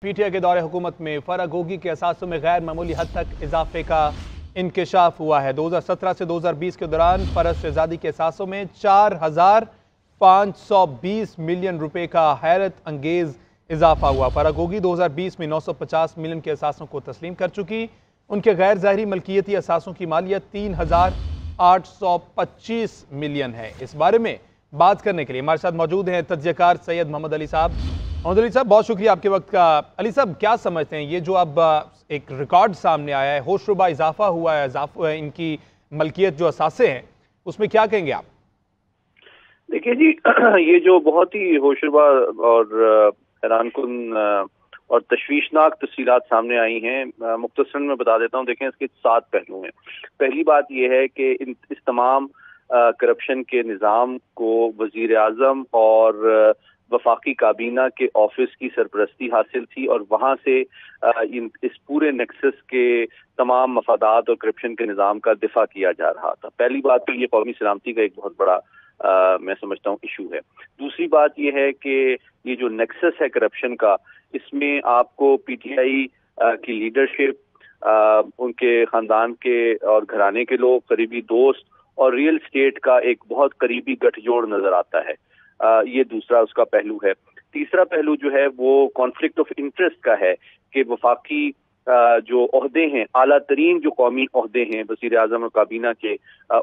PTI के दौरे हुकूमत में फरागोगी के असासों में गैर मामूली हद तक इजाफे का इंकशाफ हुआ है। 2017 से 2020 के दौरान फर्ज शहजादी के असासों में 4,520 मिलियन रुपए का हैरत अंगेज इजाफा हुआ। फरागोगी 2020 में 950 मिलियन के असासों को तस्लीम कर चुकी। उनके गैर ज़ाहरी मलकियती असासों की मालियत 3,825 मिलियन है। इस बारे में बात करने के लिए हमारे साथ मौजूद हैं तज्ज़ियाकार सैयद मोहम्मद अली साहब। मोहम्मद अली साहब, बहुत शुक्रिया आपके वक्त का। अली साहब, क्या समझते हैं ये जो अब एक रिकॉर्ड सामने आया है, होशरुबा इजाफा हुआ है, इनकी मलकियत जो असासे हैं उसमें क्या कहेंगे आप? देखिए जी, ये जो बहुत ही होशरुबा और हैरानकुन और तशवीशनाक तफसीलात सामने आई हैं, मुख्तसरन में बता देता हूँ। देखें, इसके 7 पहलू हैं। पहली बात यह है कि इस तमाम करप्शन के निज़ाम को वज़ीर आज़म और वफाकी काबीना के ऑफिस की सरपरस्ती हासिल थी और वहाँ से इस पूरे नेक्सस के तमाम मफादात और करप्शन के निज़ाम का दिफा किया जा रहा था। पहली बात तो ये कौमी सलामती का एक बहुत बड़ा मैं समझता हूँ इशू है। दूसरी बात यह है कि ये जो नेक्सस है करप्शन का, इसमें आपको पीटीआई की लीडरशिप, उनके खानदान के और घराने के लोग, करीबी दोस्त और रियल स्टेट का एक बहुत करीबी गठजोड़ नजर आता है। ये दूसरा उसका पहलू है। तीसरा पहलू जो है वो कॉन्फ्लिक्ट ऑफ इंटरेस्ट का है कि वफाकी जो ओहदे हैं, आला तरीन जो कौमी ओहदे हैं वज़ीर आज़म और काबीना के,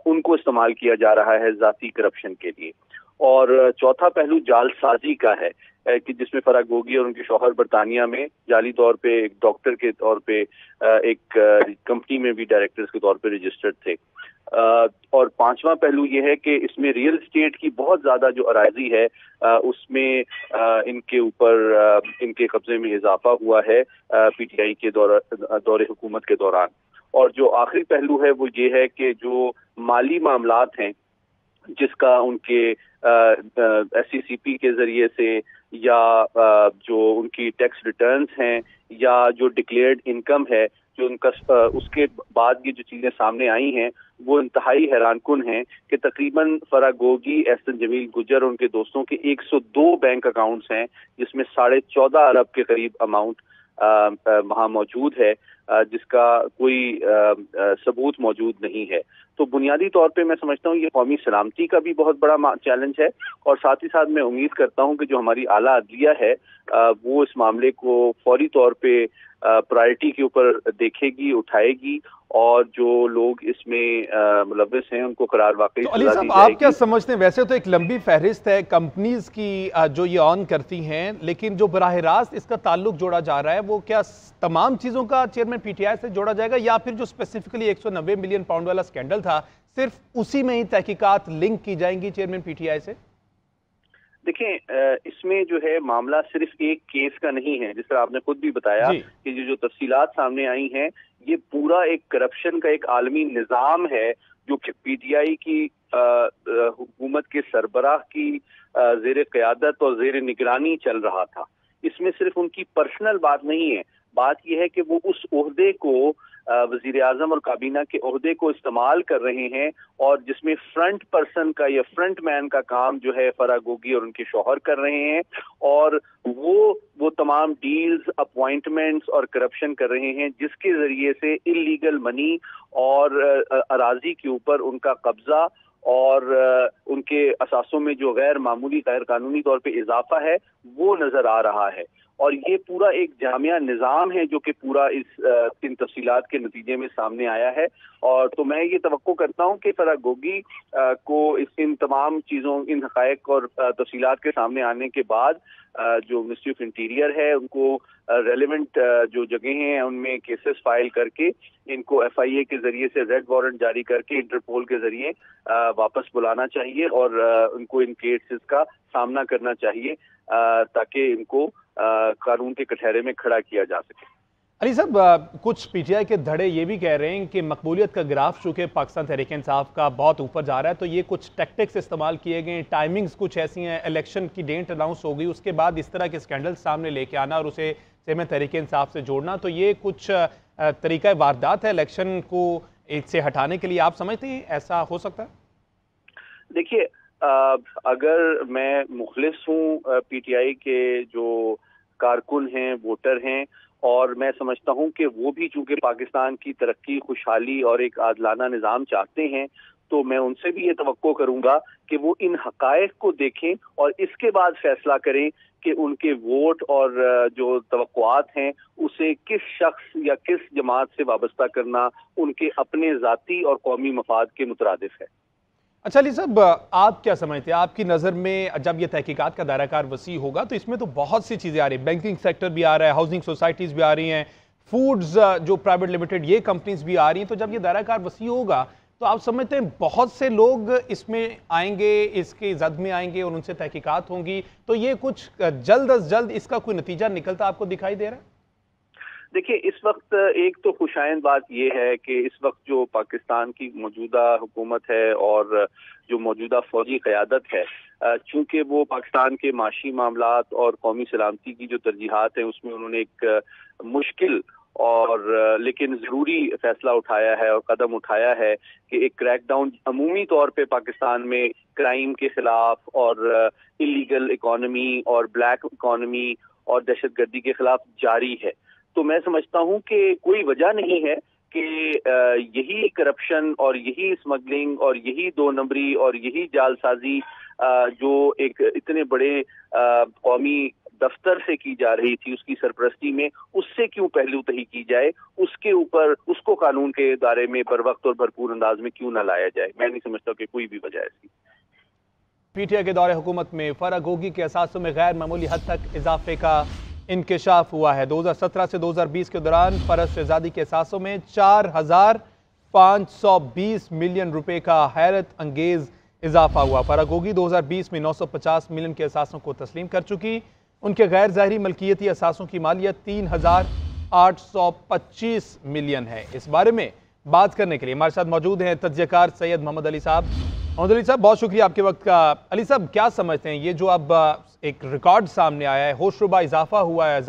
उनको इस्तेमाल किया जा रहा है ज़ाती करप्शन के लिए। और चौथा पहलू जालसाजी का है कि जिसमें फरागोगी और उनके शौहर बरतानिया में जाली तौर पे एक डॉक्टर के तौर पे एक कंपनी में भी डायरेक्टर्स के तौर पे रजिस्टर्ड थे। और पांचवा पहलू ये है कि इसमें रियल स्टेट की बहुत ज्यादा जो अराजी है उसमें इनके ऊपर इनके कब्जे में इजाफा हुआ है पीटीआई के दौरे हुकूमत के दौरान। और जो आखिरी पहलू है वो ये है कि जो माली मामलात हैं जिसका उनके एससीसीपी के जरिए से या जो उनकी टैक्स रिटर्न्स हैं या जो डिक्लेयर्ड इनकम है, जो उनका उसके बाद ये जो चीजें सामने आई हैं वो इंतहाई हैरानकुन हैं कि तकरीबन फरागोगी, एहसन जमील गुजर और उनके दोस्तों के 102 बैंक अकाउंट्स हैं जिसमें 14.5 अरब के करीब अमाउंट वहाँ मौजूद है, जिसका कोई सबूत मौजूद नहीं है। तो बुनियादी तौर पे मैं समझता हूँ ये कौमी सलामती का भी बहुत बड़ा चैलेंज है। और साथ ही साथ मैं उम्मीद करता हूँ कि जो हमारी आला अदलिया है वो इस मामले को फौरी तौर पे प्रायोरिटी के ऊपर देखेगी, उठाएगी और जो लोग इसमें मुलव्विस हैं उनको करार वाकई तो अली साहब, आप क्या समझते हैं? वैसे तो एक लंबी फहरिस्त है कंपनीज की जो ये ऑन करती हैं, लेकिन जो बराह रास्त इसका ताल्लुक जोड़ा जा रहा है वो क्या तमाम चीज़ों का चेयरमैन पीटीआई से जोड़ा जाएगा या फिर जो स्पेसिफिकली 190 मिलियन पाउंड वाला स्कैंडल था सिर्फ उसी में ही तहकीकात लिंक की जाएंगी चेयरमैन पीटीआई से? देखें, इसमें जो है मामला सिर्फ एक केस का नहीं है। जिस तरह आपने खुद भी बताया कि जो तफसीलात सामने आई हैं ये पूरा एक करप्शन का एक आलमी निज़ाम है जो कि पीटीआई की हुकूमत के सरबराह की ज़ेर क़यादत और ज़ेर निगरानी चल रहा था। इसमें सिर्फ उनकी पर्सनल बात नहीं है, बात यह है कि वो उस ओहदे को वज़ीर आज़म और काबीना के ओहदे को इस्तेमाल कर रहे हैं और जिसमें फ्रंट पर्सन का या फ्रंट मैन का काम जो है फरागोगी और उनके शौहर कर रहे हैं और वो तमाम डील्स, अपॉइंटमेंट्स और करप्शन कर रहे हैं जिसके जरिए से इल्लीगल मनी और अराजी के ऊपर उनका कब्जा और उनके असासों में जो गैर मामूली, गैर कानूनी तौर पे इजाफा है वो नजर आ रहा है। और ये पूरा एक जामिया निज़ाम है जो कि पूरा इन तफसीलात के नतीजे में सामने आया है। और तो मैं ये तवक्को करता हूँ कि फरागोगी को इन तमाम चीज़ों, इन हक़ाइक़ और तफसीलात के सामने आने के बाद जो मिनिस्ट्री ऑफ इंटीरियर है उनको रेलेवेंट जो जगह हैं उनमें केसेस फाइल करके इनको एफआईए के जरिए से रेड वारंट जारी करके इंटरपोल के जरिए वापस बुलाना चाहिए और उनको इन केसेस का सामना करना चाहिए ताकि इनको कानून के कटहरे में खड़ा किया जा सके। अली साहब, कुछ पीटीआई के धड़े ये भी कह रहे हैं कि मकबूलियत का ग्राफ चूंकि पाकिस्तान तहरीक-ए-इंसाफ का बहुत ऊपर जा रहा है तो ये कुछ टैक्टिक्स इस्तेमाल किए गए, टाइमिंग्स कुछ ऐसी हैं, इलेक्शन की डेट अनाउंस हो गई उसके बाद इस तरह के स्कैंडल सामने लेके आना और उसे चेयरमैन तहरीक-ए-इंसाफ से जोड़ना, तो ये कुछ तरीका वारदात है इलेक्शन को इससे हटाने के लिए। आप समझते हैं ऐसा हो सकता है? देखिए, अगर मैं मुखलिस हूँ पीटीआई के जो کارکن ہیں، ووٹر ہیں، اور میں سمجھتا ہوں کہ وہ بھی چونکہ پاکستان کی ترقی، خوشحالی اور ایک عادلانہ نظام چاہتے ہیں، تو میں ان سے بھی یہ توقع کروں گا کہ وہ ان حقائق کو دیکھیں اور اس کے بعد فیصلہ کریں کہ ان کے ووٹ اور جو توقعات ہیں اسے کس شخص یا کس جماعت سے وابستہ کرنا ان کے اپنے ذاتی اور قومی مفاد کے مترادف ہے۔ اچھا علی صاحب، آپ کیا سمجھتے ہیں؟ آپ کی نظر میں جب یہ تحقیقات کا دائرہ کار وسیع ہوگا تو اس میں تو بہت سی چیزیں آ رہی ہیں، بینکنگ سیکٹر بھی آ رہا ہے، ہاؤسنگ سوسائٹیز بھی آ رہی ہیں، فوڈز جو پرائیویٹ لمیٹڈ یہ کمپنیز بھی آ رہی ہیں، تو جب یہ دائرہ کار وسیع ہوگا تو آپ سمجھتے ہیں بہت سے لوگ اس میں آئیں گے، اس کے زد میں آئیں گے اور ان سے تحقیقات ہوں گی، تو یہ کچھ جلد از جلد اس کا کوئی نتیجہ نکلتا آپ کو دکھائی دے رہا ہے؟ دیکھیے، اس وقت ایک تو خوشائند بات یہ ہے کہ اس وقت جو پاکستان کی موجودہ حکومت ہے اور جو موجودہ فوجی قیادت ہے، چونکہ وہ پاکستان کے معاشی معاملات اور قومی سلامتی کی جو ترجیحات ہیں اس میں انہوں نے ایک مشکل اور لیکن ضروری فیصلہ اٹھایا ہے اور قدم اٹھایا ہے کہ ایک کریک ڈاؤن عمومی طور پہ پاکستان میں کرائم کے خلاف اور انلیگل اکانومی اور بلیک اکانومی اور دہشت گردی کے خلاف جاری ہے۔ تو میں سمجھتا ہوں کہ کوئی وجہ نہیں ہے کہ یہی کرپشن اور یہی اسمگلنگ اور یہی دو نمبری اور یہی جال سازی جو ایک اتنے بڑے قومی دفتر سے کی جا رہی تھی اس کی سرپرستی میں، اس سے کیوں پہلو تہی کی جائے، اس کے اوپر اس کو قانون کے دائرے میں بر وقت اور بھرپور انداز میں کیوں نہ لایا جائے۔ میں نہیں سمجھتا کہ کوئی بھی وجہ ہے اس کی۔ پی ٹی آئی کے دور حکومت میں فراگوگی کے اثاثوں میں غیر معمولی حد تک اضافے کا انکشاف ہوا ہے۔ 2017 سے 2020 کے دوران فرض شہزادی کے اثاثوں میں 4,520 ملین روپے کا حیرت انگیز اضافہ ہوا۔ فراگوگی 2020 میں 950 ملین کے اثاثوں کو تسلیم کر چکی۔ ان کے غیر ظاہری ملکیتی اثاثوں کی مالیت 3,825 ملین ہے۔ اس بارے میں بات کرنے کے لیے ہمارے ساتھ موجود ہیں تجزیہ کار سید محمد علی صاحب۔ محمد علی صاحب، بہت شکریہ آپ کے وقت کا۔ علی صاحب، کیا سمجھتے ہیں یہ جو اب ایک ریکارڈ سامنے آیا ہے، ہوش ربا اضافہ ہوا ہے،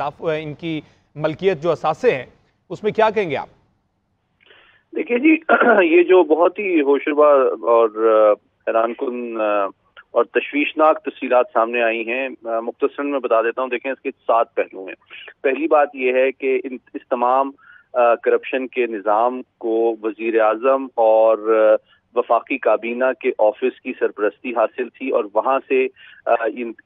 ان کی ملکیت جو اثاثے ہیں، اس میں کیا کہیں گے آپ؟ دیکھیے جی، یہ جو بہت ہی ہوش ربا اور حیران کن اور تشویشناک تفصیلات سامنے آئی ہیں، مختصراً میں بتا دیتا ہوں۔ دیکھیں، اس کے 7 پہلو ہیں۔ پہلی بات یہ ہے کہ اس تمام کرپشن کے نظام کو وزیر اعظم اور وفاقی کابینہ کے آفس کی سرپرستی حاصل تھی اور وہاں سے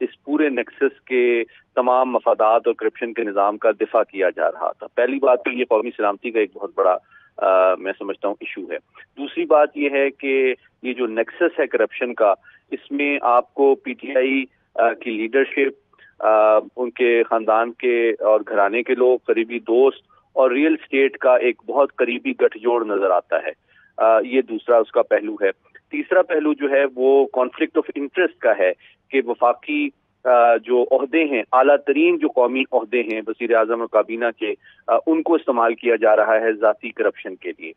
اس پورے نیکسس کے تمام مفادات اور کرپشن کے نظام کا دفاع کیا جا رہا تھا۔ پہلی بات تو یہ قومی سلامتی کا ایک بہت بڑا میں سمجھتا ہوں ایشو ہے۔ دوسری بات یہ ہے کہ یہ جو نیکسس ہے کرپشن کا، اس میں آپ کو پی ٹی آئی کی لیڈرشپ، ان کے خاندان کے اور گھرانے کے لوگ، قریبی دوست اور ریئل اسٹیٹ کا ایک بہت قریبی گٹھ جوڑ نظر آتا ہے۔ یہ دوسرا اس کا پہلو ہے۔ تیسرا پہلو جو ہے وہ کانفلکٹ آف انٹرسٹ کا ہے کہ وفاقی جو عہدے ہیں، اعلیٰ ترین جو قومی عہدے ہیں وزیر اعظم اور کابینہ کے، ان کو استعمال کیا جا رہا ہے ذاتی کرپشن کے لیے۔